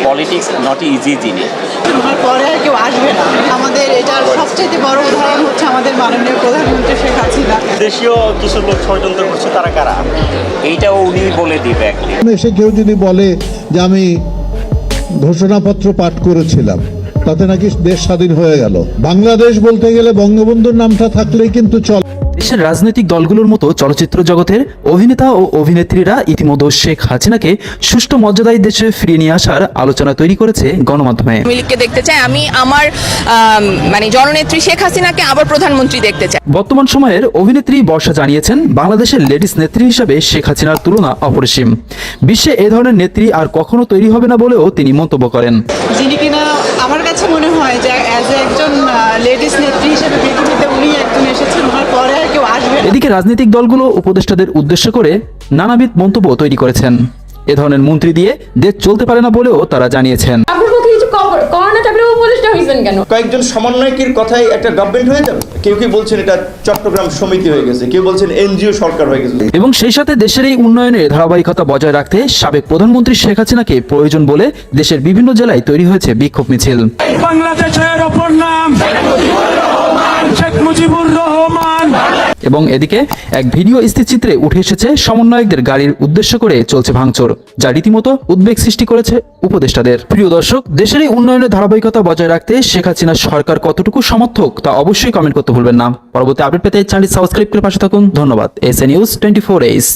Politics not easy জিনিস। আমার পরে আর কেউ আসবে না। আমাদের এটার সবচেয়ে বড় উদাহরণ হচ্ছে আমাদের মাননীয় প্রধানমন্ত্রী শেখ হাসিনা। দেশীয় কিছু লোক ষড়যন্ত্র করছে, তারা কারা? এইটাও উনি বলে দিবে একদিন। এসে কেউ যদি বলে যে আমি ঘোষণাপত্র পাঠ করেছিলাম, তাতে নাকি দেশ স্বাধীন হয়ে গেল। বাংলাদেশ বলতে গেলে বঙ্গবন্ধুর নামটা থাকলেই কিন্তু চলে। দেশের রাজনৈতিক দলগুলোর মতো চলচ্চিত্র জগতের অভিনেতা ও অভিনেত্রীরা ইতিমধ্যে শেখ হাসিনাকে সুষ্ঠু মর্যাদায় দেশে ফিরিয়ে নিয়ে আসার আলোচনা তৈরি করেছে গণমাধ্যমে। আওয়ামী লীগকে দেখতে চাই, আমি আমার মানে জননেত্রী শেখ হাসিনাকে আবার প্রধানমন্ত্রী দেখতে চাই। বর্তমান সময়ের অভিনেত্রী বর্ষা জানিয়েছেন, বাংলাদেশের লেডিস নেত্রী হিসেবে শেখ হাসিনার তুলনা অপরিসীম। বিশ্বে এ ধরনের নেত্রী আর কখনো তৈরি হবে না বলেও তিনি মন্তব্য করেন। যিনি কিনা আমার কাছে মনে হয় যে অ্যাজ একজন লেডিস নেত্রী হিসেবে পৃথিবীতে উনি একজন এসেছেন, ওনার পরে আর কেউ আসবে না। এদিকে রাজনৈতিক দলগুলো উপদেষ্টাদের উদ্দেশ্য করে নানাবিধ মন্তব্য তৈরি করেছেন। এ ধরনের মন্ত্রী দিয়ে দেশ চলতে পারে না বলেও তারা জানিয়েছেন। কয়েকজন সমন্বয়কের কথাই একটা গভর্নমেন্ট হয়ে যাবে। কেউ কেউ বলছেন এটা চট্টগ্রাম সমিতি হয়ে গেছে, কেউ বলছেন এনজিও সরকার হয়ে গেছে। এবং সেই সাথে দেশের এই উন্নয়নের ধারাবাহিকতা বজায় রাখতে সাবেক প্রধানমন্ত্রী শেখ হাসিনাকে প্রয়োজন বলে দেশের বিভিন্ন জেলায় তৈরি হয়েছে বিক্ষোভ মিছিল। বাংলাদেশের অপর নাম শেখ মুজিবুর রহমান। এবং এদিকে এক ভিডিও স্থিরচিত্রে উঠে এসেছে সমন্বয়কদের গাড়ির উদ্দেশ্য করে চলছে ভাঙচুর, যা রীতিমতো উদ্বেগ সৃষ্টি করেছে উপদেষ্টাদের। প্রিয় দর্শক, দেশের এই উন্নয়নের ধারাবাহিকতা বজায় রাখতে শেখ হাসিনা সরকার কতটুকু সমর্থক তা অবশ্যই কমেন্ট করতে ভুলবেন না। পরবর্তী আপডেট পেতে চ্যানেলটি সাবস্ক্রাইব করে পাশে থাকুন। ধন্যবাদ। SA news 24 Ace।